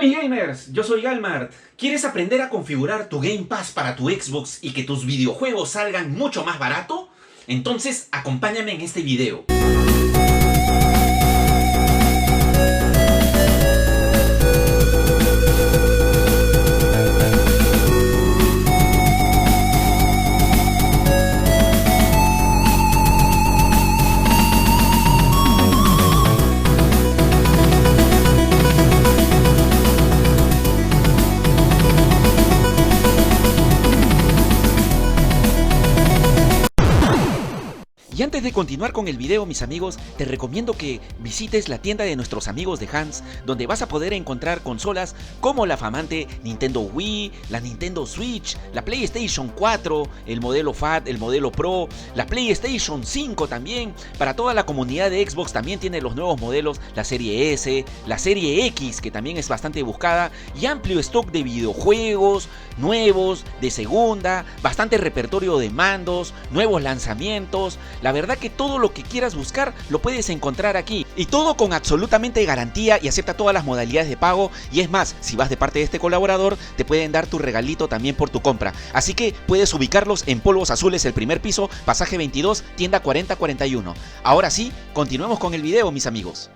mis gamers, yo soy Galmart. ¿Quieres aprender a configurar tu Game Pass para tu Xbox y que tus videojuegos salgan mucho más barato? Entonces acompáñame en este video. Y antes de continuar con el video, mis amigos, te recomiendo que visites la tienda de nuestros amigos de Hans, donde vas a poder encontrar consolas como la flamante Nintendo Wii, la Nintendo Switch, la PlayStation 4, el modelo FAT, el modelo Pro, la PlayStation 5 también. Para toda la comunidad de Xbox también tiene los nuevos modelos, la serie S, la serie X, que también es bastante buscada, y amplio stock de videojuegos nuevos, de segunda, bastante repertorio de mandos, nuevos lanzamientos. La verdad que todo lo que quieras buscar lo puedes encontrar aquí, y todo con absolutamente garantía, y acepta todas las modalidades de pago. Y es más, si vas de parte de este colaborador, te pueden dar tu regalito también por tu compra. Así que puedes ubicarlos en Polvos Azules, el primer piso, pasaje 22, tienda 4041. Ahora sí, continuemos con el video, mis amigos.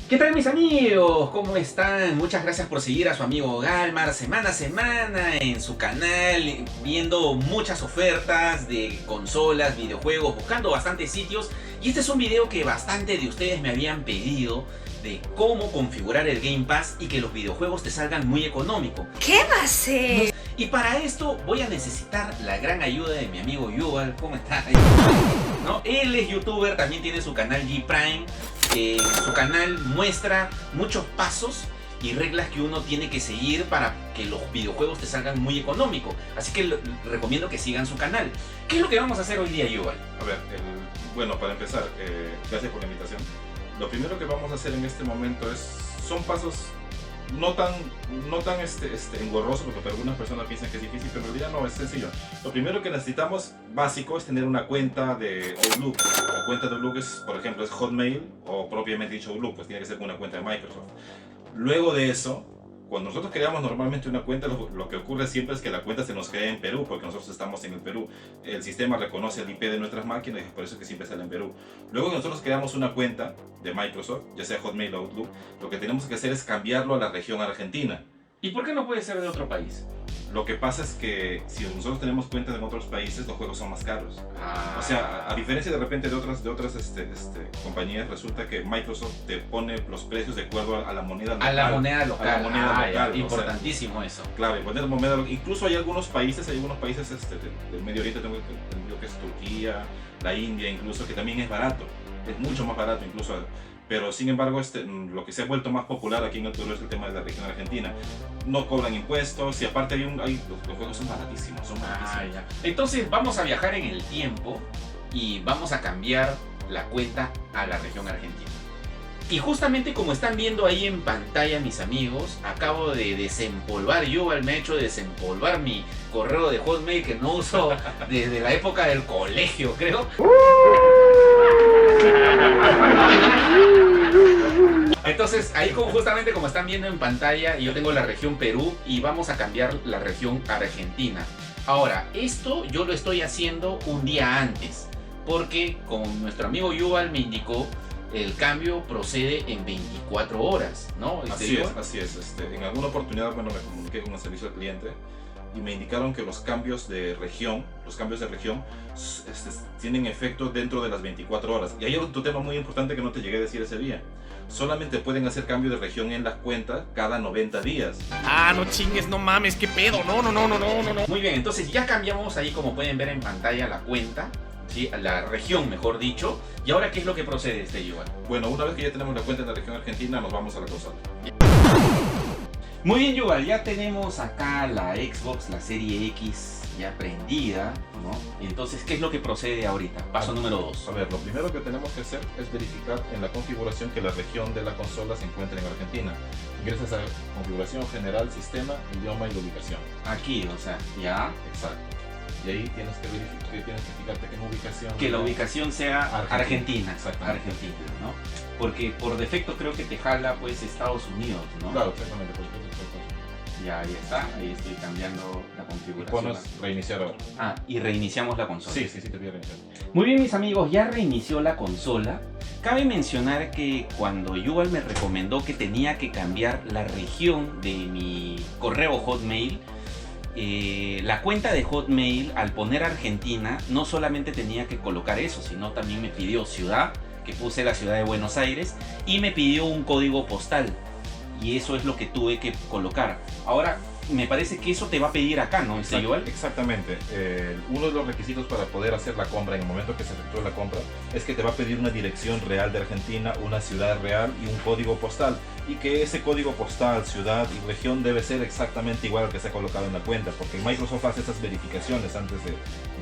¿Qué tal, mis amigos? ¿Cómo están? Muchas gracias por seguir a su amigo Galmart semana a semana en su canal, viendo muchas ofertas de consolas, videojuegos, buscando bastantes sitios. Y este es un video que bastante de ustedes me habían pedido, de cómo configurar el Game Pass y que los videojuegos te salgan muy económico. ¿Qué va a ser? Y para esto voy a necesitar la gran ayuda de mi amigo Yuval. ¿Cómo está? ¿No? Él es youtuber, también tiene su canal G Prime. Su canal muestra muchos pasos y reglas que uno tiene que seguir para que los videojuegos te salgan muy económico. Así que recomiendo que sigan su canal. ¿Qué es lo que vamos a hacer hoy día, Yuval? A ver, bueno, para empezar, gracias por la invitación. Lo primero que vamos a hacer en este momento son pasos no tan engorrosos, porque para algunas personas piensan que es difícil, pero en realidad no, es sencillo. Lo primero que necesitamos básico es tener una cuenta de Outlook. La cuenta de Outlook es, por ejemplo, es Hotmail o propiamente dicho Outlook, pues tiene que ser con una cuenta de Microsoft. Luego de eso, cuando nosotros creamos normalmente una cuenta, lo que ocurre siempre es que la cuenta se nos crea en Perú, porque nosotros estamos en el Perú. El sistema reconoce el IP de nuestras máquinas y es por eso que siempre sale en Perú. Luego que nosotros creamos una cuenta de Microsoft, ya sea Hotmail o Outlook, lo que tenemos que hacer es cambiarlo a la región Argentina. ¿Y por qué no puede ser de otro país? Lo que pasa es que si nosotros tenemos cuentas en otros países, los juegos son más caros. O sea, a diferencia de repente de otras compañías, resulta que Microsoft te pone los precios de acuerdo a la moneda local. A la moneda local. A la moneda local. Importantísimo, o sea, eso. Claro, y poner moneda local. Incluso hay algunos países del Medio Oriente, tengo entendido que es Turquía, la India incluso, que también es barato. Es mucho más barato incluso. Pero sin embargo, lo que se ha vuelto más popular aquí en el Perú es el tema de la región argentina. No cobran impuestos y aparte los juegos son baratísimos. Ya. Entonces vamos a viajar en el tiempo y vamos a cambiar la cuenta a la región argentina. Y justamente como están viendo ahí en pantalla, mis amigos, acabo de desempolvar, me he hecho desempolvar mi correo de Hotmail que no uso desde la época del colegio, creo. Entonces ahí justamente como están viendo en pantalla, yo tengo la región Perú y vamos a cambiar la región Argentina. Ahora, esto yo lo estoy haciendo un día antes, porque como nuestro amigo Yuval me indicó, el cambio procede en 24 horas, ¿no? Así es. En alguna oportunidad, bueno, me comuniqué con el servicio al cliente y me indicaron que los cambios de región tienen efecto dentro de las 24 horas. Y hay otro tema muy importante que no te llegué a decir ese día. Solamente pueden hacer cambio de región en las cuentas cada 90 días. Ah, no chingues, no mames, qué pedo, no. Muy bien, entonces ya cambiamos ahí, como pueden ver en pantalla, la cuenta. ¿Sí? La región, mejor dicho. ¿Y ahora qué es lo que procede, Yuval? Bueno, una vez que ya tenemos la cuenta en la región argentina, nos vamos a la consola. Muy bien, Yuval, ya tenemos acá la Xbox, la serie X ya prendida, ¿no? Entonces, ¿qué es lo que procede ahorita? Paso número 2. A ver, lo primero que tenemos que hacer es verificar en la configuración que la región de la consola se encuentre en Argentina. Ingresas a configuración general, sistema, idioma y ubicación. Aquí, o sea, ya. Exacto. Y ahí tienes que fijarte que en ubicación. Que la ubicación sea Argentina. Exactamente. Argentina, ¿no? Porque por defecto creo que te jala pues Estados Unidos, ¿no? Claro, exactamente. Por ejemplo, Ya, ahí está, ahí estoy cambiando la y configuración. pones reiniciar ahora. Ah, y reiniciamos la consola. Sí, te voy a reiniciar. Muy bien, mis amigos, ya reinició la consola. Cabe mencionar que cuando Yuval me recomendó que tenía que cambiar la región de mi correo Hotmail, la cuenta de Hotmail, al poner Argentina, no solamente tenía que colocar eso, sino también me pidió ciudad, que puse la ciudad de Buenos Aires, y me pidió un código postal. Y eso es lo que tuve que colocar. Ahora, me parece que eso te va a pedir acá, ¿no? Yuval? Exactamente. Uno de los requisitos para poder hacer la compra en el momento que se efectúe la compra es que te va a pedir una dirección real de Argentina, una ciudad real y un código postal. Y que ese código postal, ciudad y región debe ser exactamente igual al que se ha colocado en la cuenta, porque Microsoft hace esas verificaciones antes de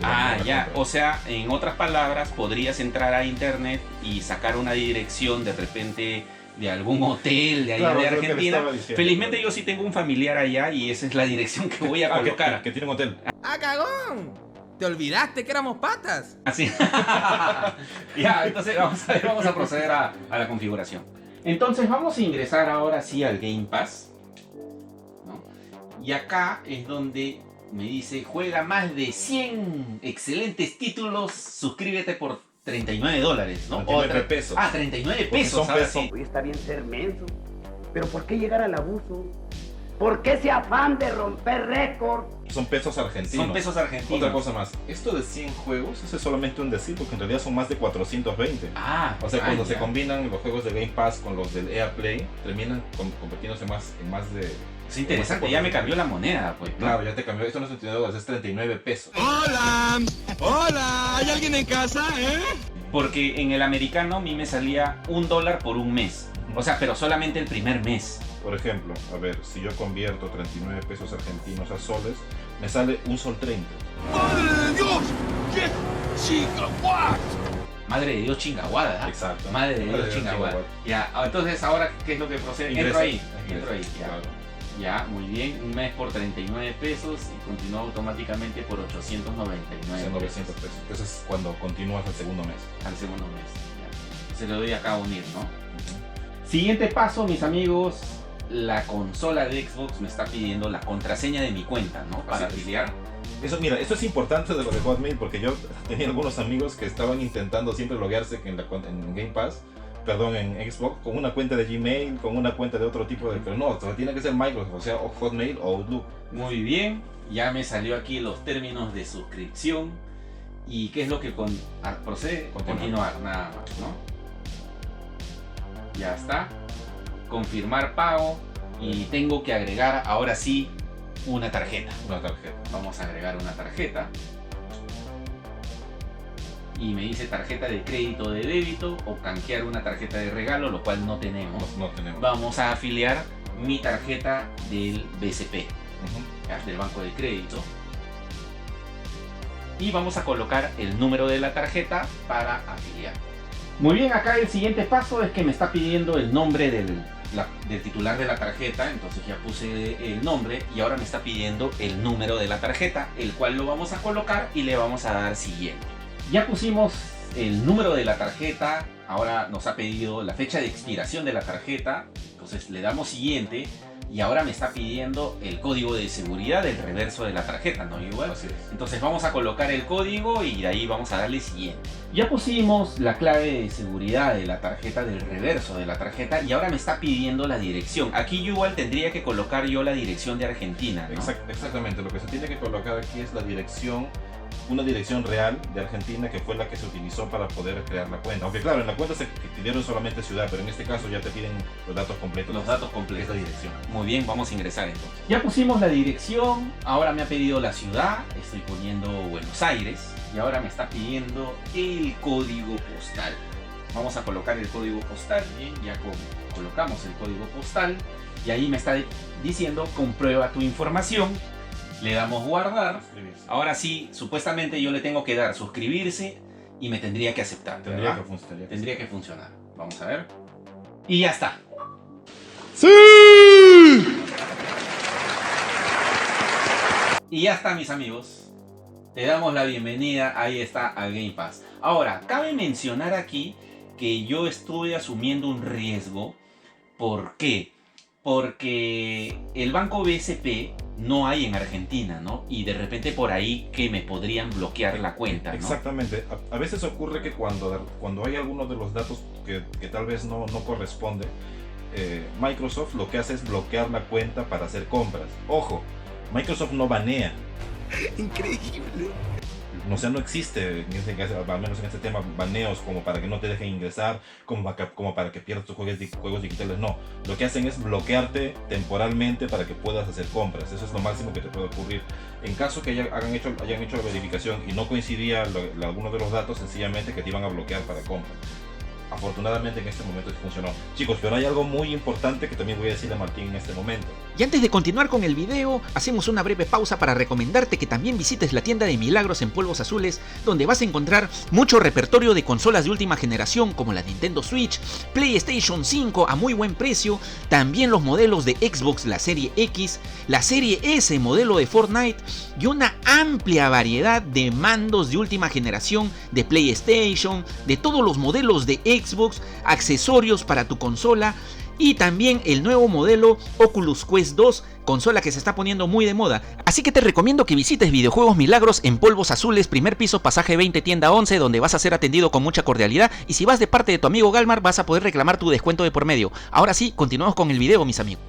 Ah, la ya. compra. O sea, en otras palabras, podrías entrar a internet y sacar una dirección de repente de algún hotel de allá Claro, de es lo que le Argentina. estaba diciendo. Felizmente yo sí tengo un familiar allá y esa es la dirección que voy a colocar. Que tiene un hotel. ¡Ah, cagón! ¿Te olvidaste que éramos patas? Así. Ya, entonces vamos a proceder a la configuración. Entonces vamos a ingresar ahora sí al Game Pass, ¿no? Y acá es donde me dice, juega más de 100 excelentes títulos, suscríbete por $39, ¿no? 39 pesos. Ah, 39 Porque pesos, son ahora pesos. sí. Hoy está bien ser menso, pero ¿por qué llegar al abuso? ¿Por qué ese afán de romper récord? Son pesos argentinos. Son pesos argentinos. Otra cosa más, esto de 100 juegos, eso es solamente un decir, porque en realidad son más de 420. Ah, O sea, cuando ya. se combinan los juegos de Game Pass con los del EA Play, terminan convirtiéndose en más de... Es interesante, ya me cambió la moneda, pues, ¿no? Claro, ya te cambió, esto no es 39 es 39 pesos. Hola, hola, ¿hay alguien en casa, Porque en el americano a mí me salía $1 por un mes. O sea, pero solamente el primer mes. Por ejemplo, a ver, si yo convierto 39 pesos argentinos a soles, me sale un sol 30. ¡Madre de Dios! ¡Qué chica! Madre de Dios chingaguada, ¿ah? Exacto. Madre de Dios chingaguada. Ya, entonces ahora, ¿qué es lo que procede? Entro ahí. Entro ahí, ya. Claro. Ya, muy bien. Un mes por 39 pesos y continúa automáticamente por 899 Son 900 pesos. Entonces es cuando continúas el segundo mes. al segundo mes. Ya. Se lo doy acá a unir, ¿no? Siguiente paso, mis amigos. La consola de Xbox me está pidiendo la contraseña de mi cuenta, ¿no? Para Así es. afiliar. Eso, mira, esto es importante de lo de Hotmail porque yo tenía algunos amigos que estaban intentando siempre loguearse en Game Pass, perdón, en Xbox, con una cuenta de Gmail, con una cuenta de otro tipo de... Pero no, tiene que ser Microsoft, o sea, o Hotmail o Outlook. Muy bien, ya me salió aquí los términos de suscripción. ¿Y qué es lo que procede? Continuar, nada más, ¿no? Ya está. Confirmar pago. Y tengo que agregar ahora sí una tarjeta. Una tarjeta. Vamos a agregar una tarjeta. Y me dice tarjeta de crédito o de débito o canjear una tarjeta de regalo, lo cual no tenemos. No tenemos. Vamos a afiliar mi tarjeta del BCP. Ujú. ¿Ya? Del banco de crédito, y vamos a colocar el número de la tarjeta para afiliar. Muy bien, acá el siguiente paso es que me está pidiendo el nombre del titular de la tarjeta, entonces ya puse el nombre y ahora me está pidiendo el número de la tarjeta, el cual lo vamos a colocar y le vamos a dar siguiente. Ya pusimos el número de la tarjeta, ahora nos ha pedido la fecha de expiración de la tarjeta, entonces le damos siguiente. Y ahora me está pidiendo el código de seguridad del reverso de la tarjeta, ¿no? Igual. Así es. Entonces vamos a colocar el código y de ahí vamos a darle siguiente. Ya pusimos la clave de seguridad de la tarjeta, del reverso de la tarjeta, y ahora me está pidiendo la dirección. Aquí yo igual tendría que colocar yo la dirección de Argentina, ¿no? Exactamente, lo que se tiene que colocar aquí es la dirección, una dirección real de Argentina que fue la que se utilizó para poder crear la cuenta. Aunque claro, en la cuenta se pidieron solamente ciudad, pero en este caso ya te piden los datos completos. Los datos Es completos. la dirección. Muy bien, vamos a ingresar entonces. Ya pusimos la dirección, ahora me ha pedido la ciudad, estoy poniendo Buenos Aires, y ahora me está pidiendo el código postal. Vamos a colocar el código postal, bien, ya colocamos el código postal, y ahí me está diciendo comprueba tu información, le damos guardar. Escribirse. Ahora sí, supuestamente yo le tengo que dar suscribirse y me tendría que aceptar, Tendría ¿verdad? que funcionar. Tendría que funcionar. Vamos a ver. Y ya está. ¡Sí! Y ya está, mis amigos. Te damos la bienvenida, ahí está, a Game Pass. Ahora, cabe mencionar aquí que yo estuve asumiendo un riesgo. ¿Por qué? Porque el banco BSP no hay en Argentina, ¿no? Y de repente por ahí que me podrían bloquear la cuenta, ¿no? Exactamente. A veces ocurre que cuando hay algunos de los datos que tal vez no corresponde, Microsoft lo que hace es bloquear la cuenta para hacer compras. Ojo, Microsoft no banea. Increíble. O sea, no existe, al menos en este tema, baneos como para que no te dejen ingresar, como para que pierdas tus juegos digitales. No, lo que hacen es bloquearte temporalmente para que puedas hacer compras. Eso es lo máximo que te puede ocurrir. En caso que hayan hecho la verificación y no coincidía alguno de los datos, sencillamente que te iban a bloquear para compra. Afortunadamente en este momento sí funcionó. Chicos, pero hay algo muy importante que también voy a decirle a Martín en este momento. Y antes de continuar con el video, hacemos una breve pausa para recomendarte que también visites la tienda de Milagros en Polvos Azules, donde vas a encontrar mucho repertorio de consolas de última generación como la Nintendo Switch, PlayStation 5 a muy buen precio, también los modelos de Xbox, la serie X, la serie S modelo de Fortnite y una amplia variedad de mandos de última generación de PlayStation, de todos los modelos de Xbox, accesorios para tu consola y también el nuevo modelo Oculus Quest 2, consola que se está poniendo muy de moda. Así que te recomiendo que visites Videojuegos Milagros en Polvos Azules, primer piso, pasaje 20, tienda 11, donde vas a ser atendido con mucha cordialidad, y si vas de parte de tu amigo Galmar vas a poder reclamar tu descuento de por medio. Ahora sí, continuamos con el video, mis amigos.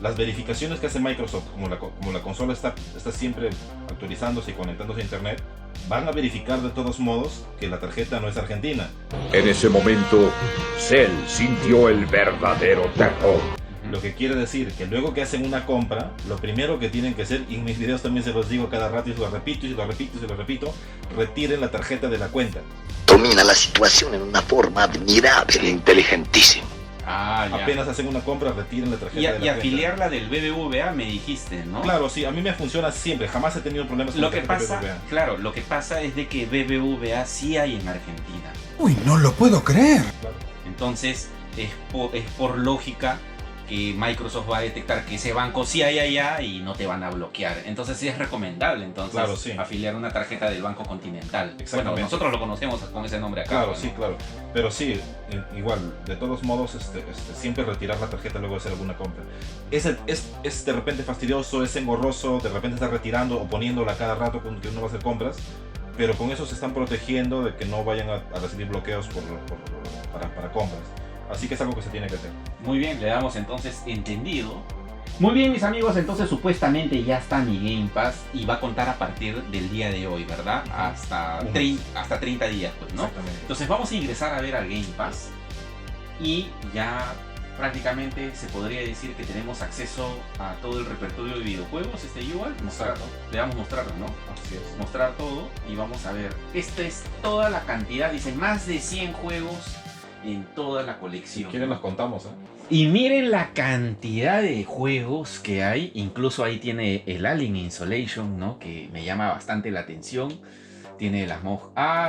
Las verificaciones que hace Microsoft, como la consola está siempre actualizándose y conectándose a internet, van a verificar de todos modos que la tarjeta no es argentina. En ese momento, Cell sintió el verdadero terror. Lo que quiere decir que luego que hacen una compra, lo primero que tienen que hacer, y en mis videos también se los digo cada rato y lo repito y lo repito y lo repito, retiren la tarjeta de la cuenta. Domina la situación en una forma admirable, inteligentísimo. Ah, ya. Apenas hacen una compra, retiren la tarjeta de la Y cuenta. afiliarla del BBVA me dijiste, ¿no? Claro, sí, a mí me funciona siempre, jamás he tenido problemas con Lo la que tarjeta pasa, BBVA. claro, lo que pasa es de que BBVA sí hay en Argentina. Uy, no lo puedo creer. Claro. Entonces es por lógica que Microsoft va a detectar que ese banco sí hay allá y no te van a bloquear. Entonces sí es recomendable Claro, sí. afiliar una tarjeta del Banco Continental. Exactamente. Bueno, nosotros lo conocemos con ese nombre acá. Claro, ¿no? sí, claro. Pero sí, igual, de todos modos, siempre retirar la tarjeta luego de hacer alguna compra. Es de repente fastidioso, es engorroso, de repente estar retirando o poniéndola cada rato cuando uno va a hacer compras, pero con eso se están protegiendo de que no vayan a recibir bloqueos para compras. Así que es algo que se tiene que hacer. Muy bien, le damos entonces entendido. Muy bien, mis amigos, entonces supuestamente ya está mi Game Pass y va a contar a partir del día de hoy, ¿verdad? Hasta 30 días, pues, ¿no? Exactamente. Entonces vamos a ingresar a ver al Game Pass y ya prácticamente se podría decir que tenemos acceso a todo el repertorio de videojuegos, igual, mostrar, le damos mostrarlo, ¿no? Así es. Mostrar todo y vamos a ver. Esta es toda la cantidad, dice más de 100 juegos en toda la colección. Si quieren los contamos, ¿eh? Y miren la cantidad de juegos que hay. Incluso ahí tiene el Alien Isolation, ¿no? Que me llama bastante la atención. Tiene las Among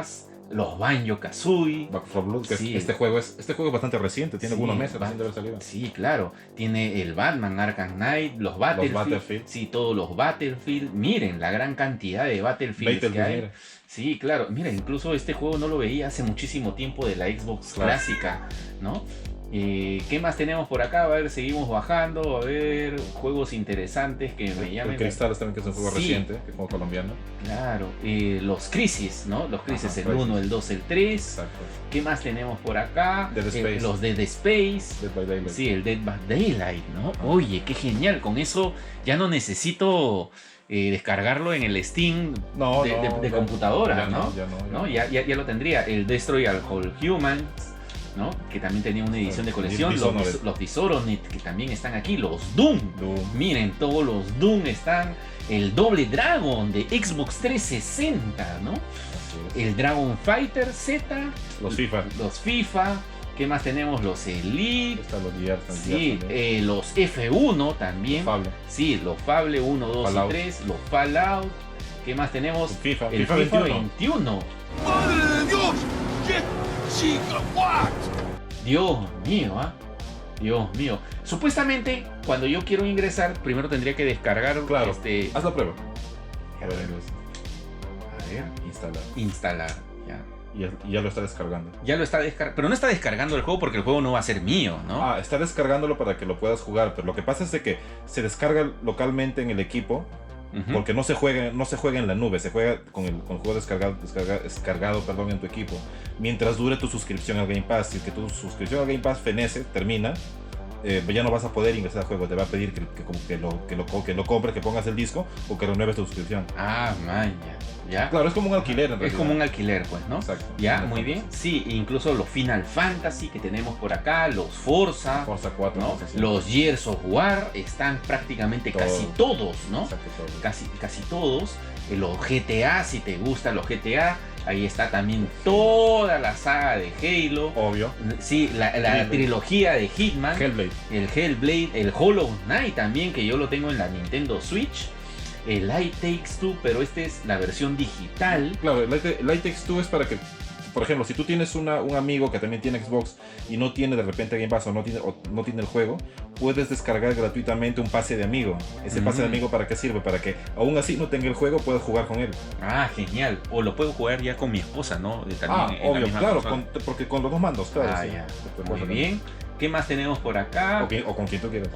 Us, los Banjo-Kazooie. Back 4 Blood, que Sí. este juego es bastante reciente, tiene Sí, algunos meses recién de haber salido. Sí, claro. Tiene el Batman Arkham Knight, los Battlefield. Sí, todos los Battlefield. Miren la gran cantidad de Battlefield que hay. mira. Sí, claro. Mira, incluso este juego no lo veía hace muchísimo tiempo de la Xbox Claro. clásica, ¿no? ¿Qué más tenemos por acá? A ver, seguimos bajando. A ver, juegos interesantes que me El llamen. Cristales también, que es un juego Sí. reciente, que es juego colombiano. Claro, los Crisis, ¿no? Los Crisis, Ajá, el Crisis. 1, el 2, el 3. Exacto. ¿Qué más tenemos por acá? Dead Space. Los Dead Space. Dead by Daylight. Sí, el Dead by Daylight, ¿no? Oye, qué genial. Con eso ya no necesito descargarlo en el Steam de computadora, ya ¿no? ¿No? Ya lo tendría. El Destroy All Humans, ¿no? Que también tenía una edición de colección. Dishonored. Los Dishonored, que también están aquí. Los Doom. Miren, todos los Doom están. El Double Dragon de Xbox 360, ¿no? Así es. El Dragon Fighter Z. Los FIFA. Los FIFA. ¿Qué más tenemos? Los Elite. Están los Gears. Sí, los F1 también. Fable. Sí, los Fable 1, 2 Fallout. y 3. Los Fallout. ¿Qué más tenemos? FIFA. El FIFA FIFA 21. 21. ¡Madre de Dios! ¡Qué gigawatt! Dios mío, ¿ah? Dios mío. Supuestamente, cuando yo quiero ingresar, primero tendría que descargar Claro. este. Haz la prueba. A ver, ver. Instalar. Ya. Y ya lo está descargando. Ya lo está descargando. Pero no está descargando el juego porque el juego no va a ser mío, ¿no? Está descargándolo para que lo puedas jugar. Pero lo que pasa es de que se descarga localmente en el equipo. Porque no se juega en la nube, se juega con el juego descargado en tu equipo. Mientras dure tu suscripción al Game Pass. Si es que tu suscripción al Game Pass fenece, termina, ya no vas a poder ingresar al juego. Te va a pedir que lo compres, que pongas el disco o que renueves tu suscripción. Ya. Claro, es como un alquiler en realidad. Es como un alquiler, pues, ¿no? Exacto. Ya, muy bien. Sí, incluso los Final Fantasy que tenemos por acá, los Forza 4, ¿no? Los Gears of War están prácticamente casi todos, ¿no? Exacto, todo. Casi todos. Los GTA, si te gustan los GTA, ahí está también toda la saga de Halo. Obvio. Sí, la trilogía de Hitman. Hellblade. El Hellblade, el Hollow Knight también, que yo lo tengo en la Nintendo Switch. El Light Takes Two, pero esta es la versión digital. Claro, el Light Takes Two es para que, por ejemplo, si tú tienes un amigo que también tiene Xbox y no tiene de repente Game Pass o no tiene el juego, puedes descargar gratuitamente un pase de amigo. Ese pase de amigo, ¿para qué sirve? Para que aún así no tenga el juego, puedas jugar con él. Genial. O lo puedo jugar ya con mi esposa, ¿no? También obvio, claro, porque con los dos mandos, claro. Sí. Ya. Muy bien. ¿Qué más tenemos por acá? O con quien tú quieras.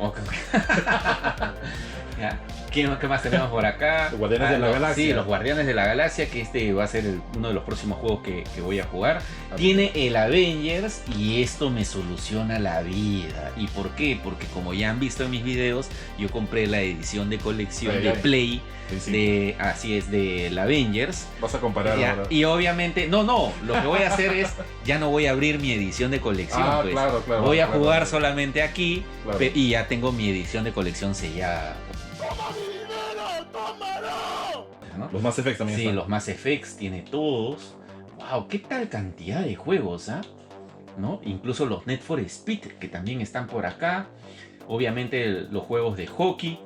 Ya. ¿Qué más tenemos por acá? Los Guardianes de la Galaxia. Sí, los Guardianes de la Galaxia, que este va a ser uno de los próximos juegos que voy a jugar. Tiene el Avengers y esto me soluciona la vida. ¿Y por qué? Porque como ya han visto en mis videos, yo compré la edición de colección de Play. Sí. Del Avengers. Vas a comparar ahora. Y obviamente, no, lo que voy a hacer es, ya no voy a abrir mi edición de colección. Pues. Claro, voy a jugar solamente aquí y ya tengo mi edición de colección sellada. ¡Toma mi dinero! ¡Tómalo! ¿No? Los Mass Effect también. Sí, los Mass Effects tiene todos. Wow, qué tal cantidad de juegos, ¿no? Incluso los Need for Speed, que también están por acá. Obviamente los juegos de hockey.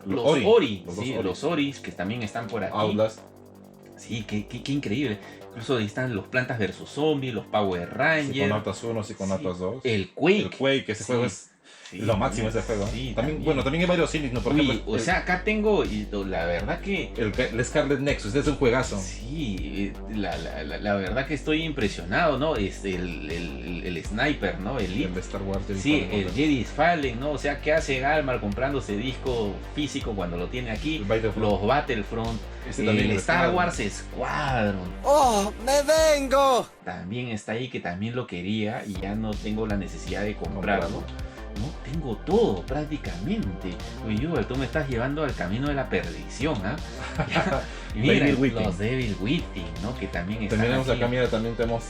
Los Ori, los Oris, que también están por aquí. Outlast. Sí, qué increíble. Incluso ahí están los Plantas vs Zombies, los Power Rangers. Psiconautas 1, Psiconautas 2. El Quake. El Quake, ese juego es lo máximo, ese juego. Sí, también hay varios indies, ¿no? Por ejemplo, acá tengo, la verdad que... El Scarlet Nexus, es un juegazo. Sí, la verdad que estoy impresionado, ¿no? El Sniper, ¿no? El de Star Wars. El Jedi Fallen, ¿no? O sea, ¿qué hace Galmar comprándose disco físico cuando lo tiene aquí? Los Battlefront. El Star Wars Squadron. ¡Oh, me vengo! También está ahí, que también lo quería y ya no tengo la necesidad de comprarlo. No, tengo todo prácticamente. Oye, tú me estás llevando al camino de la perdición, Y mira, los Devil Within, ¿no? Que también están tenemos aquí. Acá, mira, también tenemos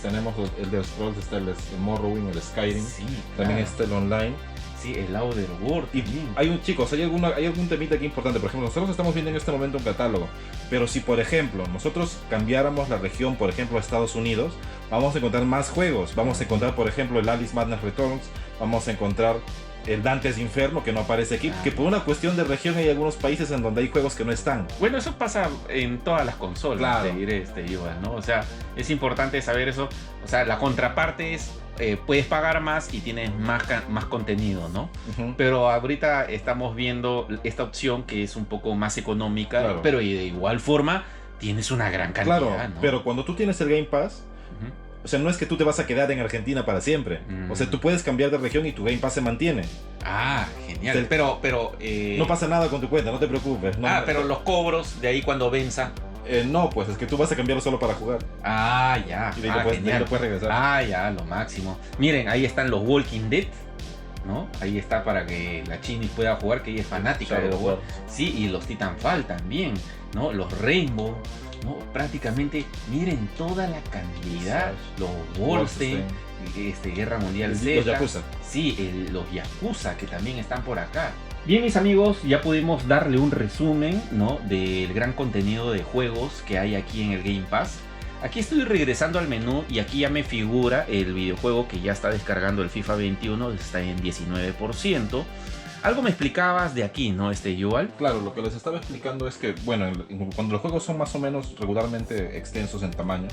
el de Scrolls, está el Morrowind, el Skyrim. Sí, también está el online. Sí, el Outer Worlds. Y hay algún temita aquí importante. Por ejemplo, nosotros estamos viendo en este momento un catálogo, pero si por ejemplo nosotros cambiáramos la región, por ejemplo a Estados Unidos, vamos a encontrar más juegos. Vamos a encontrar, por ejemplo, el Alice Madness Returns, vamos a encontrar el Dante's Inferno, que no aparece aquí, que por una cuestión de región hay algunos países en donde hay juegos que no están. Bueno, eso pasa en todas las consolas, claro. Te diré, igual, ¿no? O sea, es importante saber eso. O sea, la contraparte es, puedes pagar más y tienes más contenido, ¿no? Pero ahorita estamos viendo esta opción que es un poco más económica, pero de igual forma tienes una gran cantidad, claro, ¿no? Pero cuando tú tienes el Game Pass, o sea, no es que tú te vas a quedar en Argentina para siempre. O sea, tú puedes cambiar de región y tu Game Pass se mantiene. Genial. O sea, pero no pasa nada con tu cuenta, no te preocupes. Pero los cobros de ahí cuando venza. No, pues es que tú vas a cambiarlo solo para jugar. Ya. Y de ahí lo puedes regresar. Ya, lo máximo. Miren, ahí están los Walking Dead, ¿no? Ahí está para que la Chini pueda jugar, que ella es fanática de los juegos. Sí, y los Titanfall también, ¿no? Los Rainbow, ¿no? Prácticamente, miren toda la cantidad. Los Wolfenstein, Guerra Mundial Z. Los Yakuza. Sí, los Yakuza, que también están por acá. Bien, mis amigos, ya pudimos darle un resumen, ¿no? Del gran contenido de juegos que hay aquí en el Game Pass. Aquí estoy regresando al menú y aquí ya me figura el videojuego que ya está descargando el FIFA 21, está en 19%. Algo me explicabas de aquí, ¿no, Yuval? Claro, lo que les estaba explicando es que, bueno, cuando los juegos son más o menos regularmente extensos en tamaño,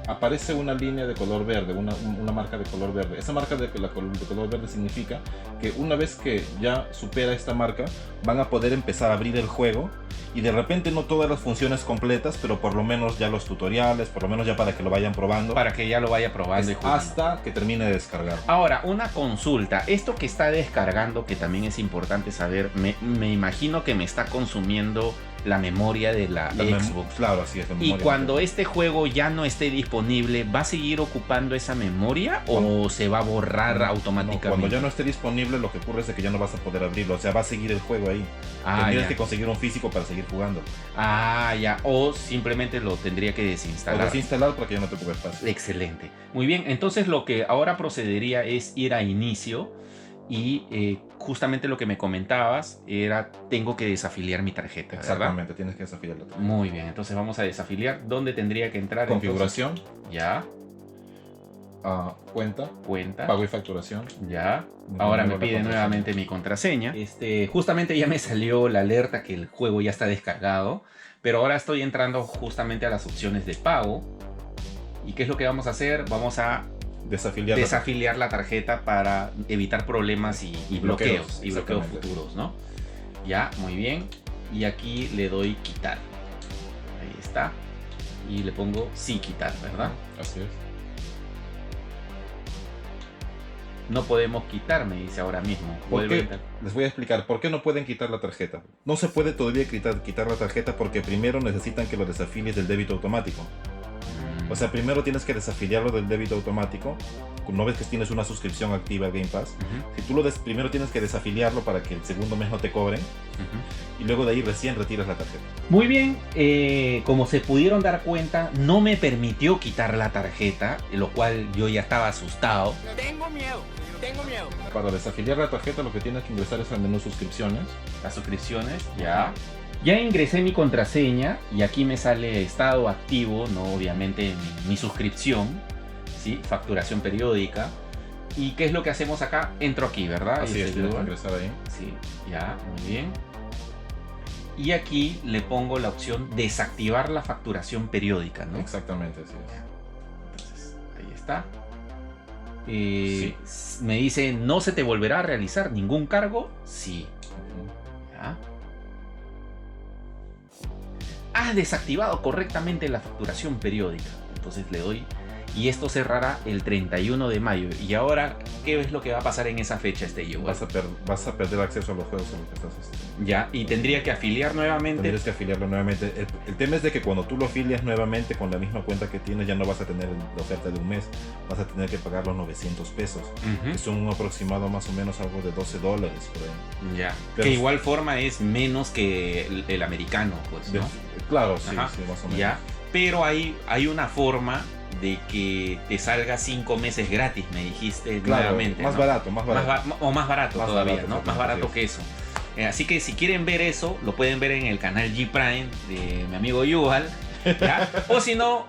aparece una línea de color verde, una marca de color verde. Esa marca de color verde significa que una vez que ya supera esta marca, van a poder empezar a abrir el juego y de repente no todas las funciones completas, pero por lo menos ya los tutoriales, por lo menos ya para que lo vayan probando. Para que ya lo vaya probando y jugando. Hasta que termine de descargar. Ahora, una consulta. Esto que está descargando, que también es importante saber, me imagino que me está consumiendo la memoria de la Xbox. Claro, así es. Y cuando este juego ya no esté disponible, ¿va a seguir ocupando esa memoria o se va a borrar automáticamente? Cuando ya no esté disponible, lo que ocurre es de que ya no vas a poder abrirlo. O sea, va a seguir el juego ahí. Tendrías que conseguir un físico para seguir jugando. Ah, ya. O simplemente lo tendría que desinstalar. O desinstalar para que ya no te ocupe espacio. Excelente. Muy bien. Entonces lo que ahora procedería es ir a inicio. Y justamente lo que me comentabas era, tengo que desafiliar mi tarjeta, ¿verdad? Exactamente, tienes que desafiliar la tarjeta. Muy bien, entonces vamos a desafiliar. ¿Dónde tendría que entrar? Configuración. Entonces? Ya. Cuenta. Pago y facturación. Ya. Ahora me pide nuevamente mi contraseña. Justamente ya me salió la alerta que el juego ya está descargado. Pero ahora estoy entrando justamente a las opciones de pago. ¿Y qué es lo que vamos a hacer? Vamos a desafiliar la tarjeta para evitar problemas y bloqueos futuros, ¿no? Ya, muy bien. Y aquí le doy quitar. Ahí está. Y le pongo sí quitar, ¿verdad? Así es. No podemos quitar, me dice ahora mismo. Les voy a explicar por qué no pueden quitar la tarjeta. No se puede todavía quitar la tarjeta porque primero necesitan que lo desafilies del débito automático. O sea, primero tienes que desafiliarlo del débito automático. No ves que tienes una suscripción activa al Game Pass. Si tú primero tienes que desafiliarlo para que el segundo mes no te cobren. Y luego de ahí recién retiras la tarjeta. Muy bien, como se pudieron dar cuenta, no me permitió quitar la tarjeta, lo cual yo ya estaba asustado. Tengo miedo. Para desafiliar la tarjeta lo que tienes que ingresar es al menú suscripciones. Las suscripciones, ya. Ya ingresé mi contraseña y aquí me sale estado activo, no obviamente mi suscripción, ¿sí? Facturación periódica. ¿Y qué es lo que hacemos acá? Entro aquí, ¿verdad? Así es, tienes que ingresar ahí. Sí, ya, muy bien. Y aquí le pongo la opción desactivar la facturación periódica, ¿no? Exactamente, así es. Entonces, ahí está. Me dice, ¿no se te volverá a realizar ningún cargo? Sí. Ya. Has desactivado correctamente la facturación periódica. Entonces le doy. Y esto cerrará el 31 de mayo. Y ahora, ¿qué es lo que va a pasar en esa fecha, Vas a perder acceso a los juegos en los que estás. Ya, y tendría que afiliar nuevamente. Tendrías que afiliarlo nuevamente. El tema es de que cuando tú lo afilias nuevamente con la misma cuenta que tienes, ya no vas a tener la oferta de un mes. Vas a tener que pagar los 900 pesos. Es un aproximado más o menos algo de $12 por ahí. Ya. Pero que igual forma es menos que el americano, pues, ¿no? Claro, sí, más o menos. Ya. Pero hay una forma de que te salga 5 meses gratis, me dijiste, claro, nuevamente. Más, ¿no? Barato. Más barato todavía, barato, ¿no? Más barato que eso. Así que si quieren ver eso, lo pueden ver en el canal G Prime de mi amigo Yuval. O si no,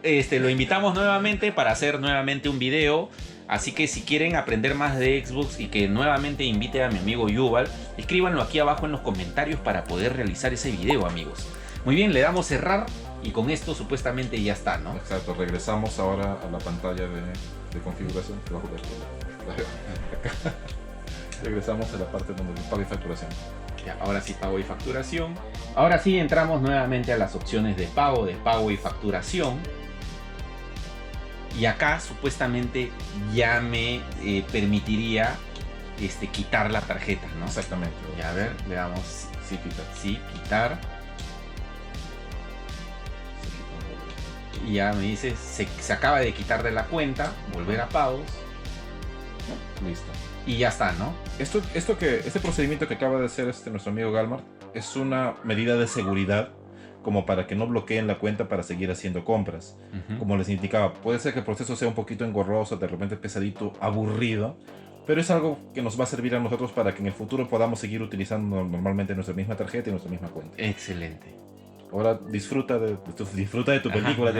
lo invitamos nuevamente para hacer nuevamente un video. Así que si quieren aprender más de Xbox y que nuevamente invite a mi amigo Yuval, escríbanlo aquí abajo en los comentarios para poder realizar ese video, amigos. Muy bien, le damos cerrar. Y con esto supuestamente ya está, ¿no? Exacto, regresamos ahora a la pantalla de configuración. Regresamos a la parte donde pago y facturación. Ya, ahora sí, pago y facturación. Ahora sí entramos nuevamente a las opciones de pago y facturación. Y acá supuestamente ya me permitiría quitar la tarjeta, ¿no? Exactamente. Ya, a ver, le damos sí, quitar. Sí, quitar. Y ya me dice, se acaba de quitar de la cuenta, volver a pagos. Listo. Y ya está, ¿no? Este procedimiento que acaba de hacer nuestro amigo Galmar es una medida de seguridad como para que no bloqueen la cuenta para seguir haciendo compras. Como les indicaba, puede ser que el proceso sea un poquito engorroso, de repente pesadito, aburrido, pero es algo que nos va a servir a nosotros para que en el futuro podamos seguir utilizando normalmente nuestra misma tarjeta y nuestra misma cuenta. Excelente. Ahora disfruta de tu película. Disfruta tu película.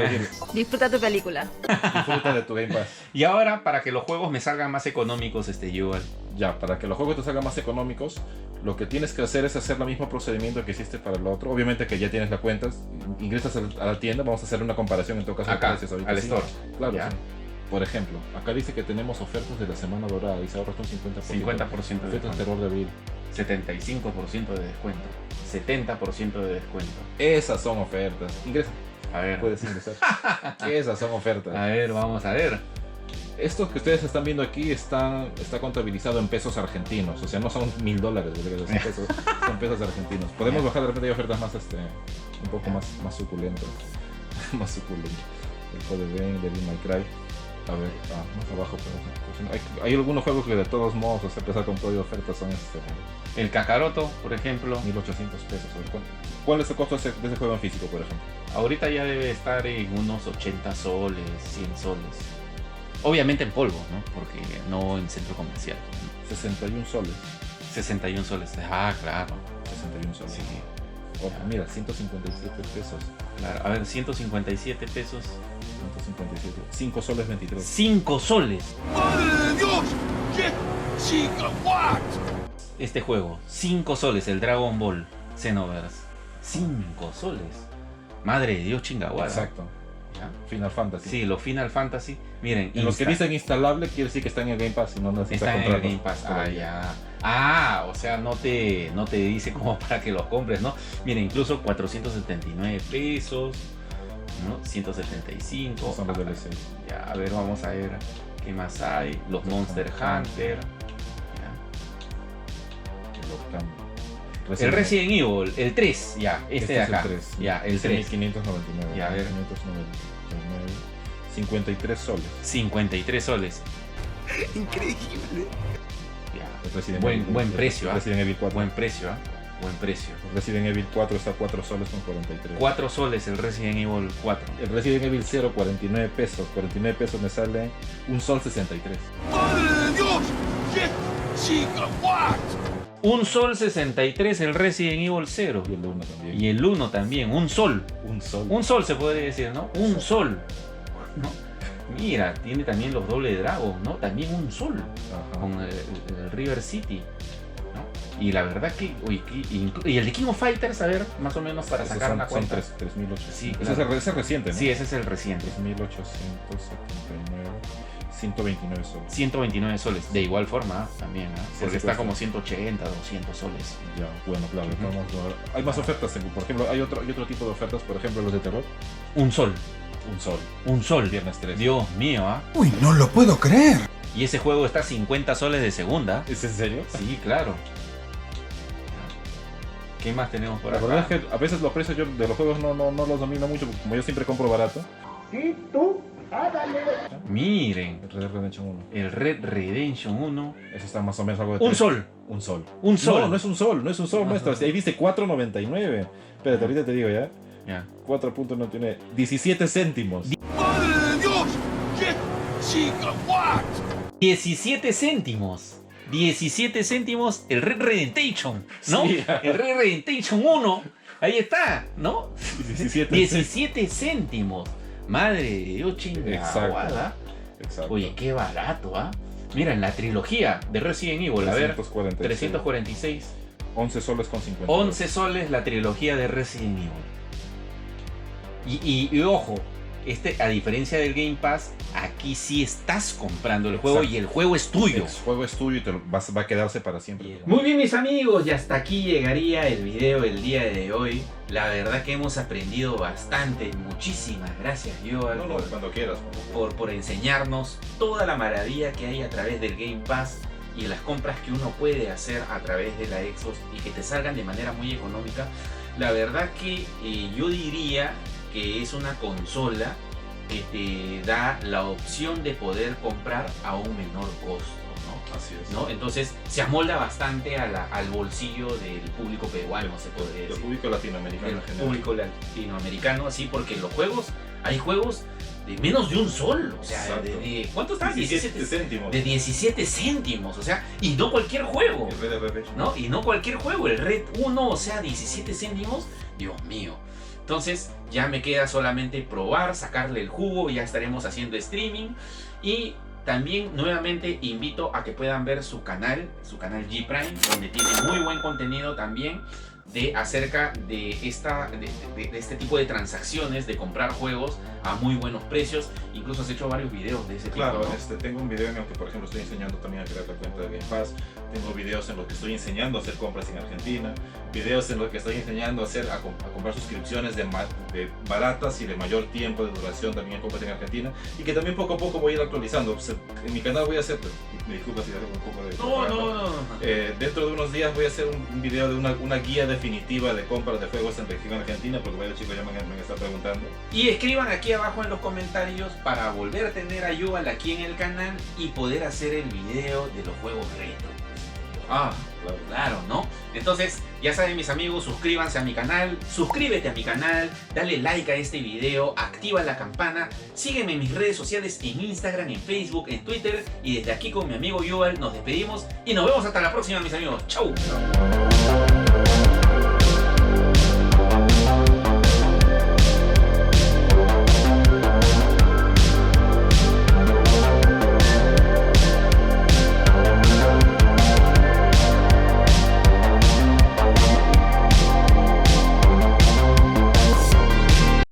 Disfruta de tu Game Pass. Y ahora, para que los juegos me salgan más económicos, Yuval. Ya, para que los juegos te salgan más económicos, lo que tienes que hacer es hacer el mismo procedimiento que hiciste para el otro. Obviamente que ya tienes la cuenta, ingresas a la tienda, vamos a hacer una comparación en todo caso. Acá, precios ahorita, al store. Claro, ya. Sí. Por ejemplo, acá dice que tenemos ofertas de la semana dorada y se ahorra un 50%. 50% de descuento. Terror de abril. 75% de descuento. 70% de descuento. Esas son ofertas. Ingresa. A ver, Puedes ingresar. Esas son ofertas. a ver, vamos a ver. Esto que ustedes están viendo aquí está contabilizado en pesos argentinos. O sea, no son $1000, son pesos argentinos. Podemos bajar de repente, hay ofertas más, un poco más suculentas. Más suculentas. El Code Vein, Devil May Cry. A ver, más abajo. Pero hay algunos juegos que de todos modos, o sea, a pesar con todo de ofertas, son El Kakaroto, por ejemplo. 1800 pesos. ¿Cuál es el costo de ese juego en físico, por ejemplo? Ahorita ya debe estar en unos 80 soles, 100 soles. Obviamente en polvo, ¿no? Porque no en centro comercial. 61 soles. 61 soles. Ah, claro. 61 soles. Sí, Oh, mira, 157 pesos. claro. A ver, 157 pesos. 157. 5 soles 23. 5 soles. ¡Madre de Dios! ¡Qué chica! ¿What? Este juego, 5 soles, el Dragon Ball Xenoverse. 5 soles. Madre de Dios, chingaguada. Exacto. ¿Ya? Final Fantasy. Sí, los Final Fantasy. Miren, En los que dicen instalable, quiere decir que están en el Game Pass y no necesitas están en el comprarlos. Game Pass. Ah, ya. Ah, o sea, no te dice como para que los compres, ¿no? Miren, incluso 479 pesos, ¿no? 175. Son los DLCs. Ya, a ver, vamos a ver qué más hay. Los Monster Hunter. Ya. El Resident Evil, el 3, ya, este de acá. Es el 3. Ya, el 3. 1599. Ya, a ver. 599. 53 soles. 53 soles. Increíble. Ya. Resident Buen Evil, precio, ¿ah? Resident Evil 4. Buen precio, ¿ah? Buen precio. Resident Evil 4 está a 4 soles con 43. 4 soles el Resident Evil 4. El Resident Evil 0, 49 pesos. 49 pesos me sale un sol 63. ¡Madre de Dios! ¡Qué chica! ¿What? Un sol 63 el Resident Evil 0. Y el 1 también. Y el 1 también, un sol. Un sol. Un sol se podría decir, ¿no? Un sol. ¿No? Mira, tiene también los Double Dragon, ¿no? También un sol. Ajá. Con el River City, ¿no? Y la verdad que, uy, y el de King of Fighters, a ver, más o menos para Esos sacar una son cuenta. 3.800. Sí, Ese claro. es el reciente, ¿no? Sí, ese es el reciente. 3.879. 129 soles. 129 soles. De igual forma, también, ¿ah? Sí, Porque sí, está pues, como 180, 200 soles. Ya, bueno, claro. Ujú. Vamos a ver. Hay más ofertas. Por ejemplo, hay otro tipo de ofertas. Por ejemplo, los de terror. Un sol. Un sol. Un sol. Viernes 3. Dios mío, ¿ah? Uy, no lo puedo creer. Y ese juego está a 50 soles de segunda. ¿Es en serio? Sí, claro. ¿Qué más tenemos por La acá? verdad es que a veces los precios yo de los juegos no los domino mucho, porque como yo siempre compro barato. Sí, tú, hágale. Miren, El Red Dead Redemption 1. el Red Redemption 1. Eso está más o menos algo de Un 3. sol. Un sol. Un sol. No, no es un sol, no es un sol, Ajá. maestro. Ahí dice 4.99. Espérate, ahorita te digo ya. Ya. 4.99. 17 céntimos. ¡Madre de Dios! ¡Qué chica! ¿What? 17 céntimos. 17 céntimos el Red Redemption, ¿no? Sí. El Red Redemption 1. Ahí está, ¿no? 17 céntimos. Madre de Dios, chingada. Exacto. Oye, qué barato, ¿ah? Mira, en la trilogía de Resident Evil, a ver, 346. 11 soles con 50. 11 soles la trilogía de Resident Evil. Y ojo, a diferencia del Game Pass, aquí sí estás comprando el juego. Exacto. Y el juego es tuyo. El juego es tuyo y va a quedarse para siempre. Muy bien, mis amigos, y hasta aquí llegaría el video el día de hoy. La verdad que hemos aprendido bastante. Muchísimas gracias, Joel, No, cuando quieras. por enseñarnos toda la maravilla que hay a través del Game Pass y las compras que uno puede hacer a través de la Xbox y que te salgan de manera muy económica. La verdad que yo diría que es una consola que te da la opción de poder comprar a un menor costo, ¿no? Así es. ¿No? Entonces se amolda bastante al bolsillo del público peruano, se podría El decir. público latinoamericano El en general. público latinoamericano, así, porque los juegos, hay juegos de menos de un sol, o sea, Exacto. ¿cuánto está? 17 céntimos. De 17 céntimos, o sea, y no cualquier juego, El Red Dead Redemption. ¿no? Y no cualquier juego, el Red 1, o sea, 17 céntimos, Dios mío. Entonces ya me queda solamente probar, sacarle el jugo, ya estaremos haciendo streaming. Y también nuevamente invito a que puedan ver su canal G Prime, donde tiene muy buen contenido también. acerca de este tipo de transacciones, de comprar juegos a muy buenos precios. Incluso has hecho varios videos de ese tipo. Claro, ¿no? tengo un video en el que, por ejemplo, estoy enseñando también a crear la cuenta de Game Pass. Tengo videos en los que estoy enseñando a hacer compras en Argentina. Videos en los que estoy enseñando a comprar suscripciones de baratas y de mayor tiempo de duración también en compras en Argentina. Y que también poco a poco voy a ir actualizando. Pues, en mi canal voy a hacer, me disculpa si hago un poco de propaganda. No. Dentro de unos días voy a hacer un video de una guía definitiva de compras de juegos en región argentina, porque varios chicos ya me están preguntando. Y escriban aquí abajo en los comentarios para volver a tener a Yuval aquí en el canal y poder hacer el video de los juegos retro. Claro, ¿no? Entonces, ya saben, mis amigos, suscríbanse a mi canal, suscríbete a mi canal, dale like a este video, activa la campana, sígueme en mis redes sociales, en Instagram, en Facebook, en Twitter, y desde aquí con mi amigo Yuval nos despedimos y nos vemos hasta la próxima, mis amigos. ¡Chau!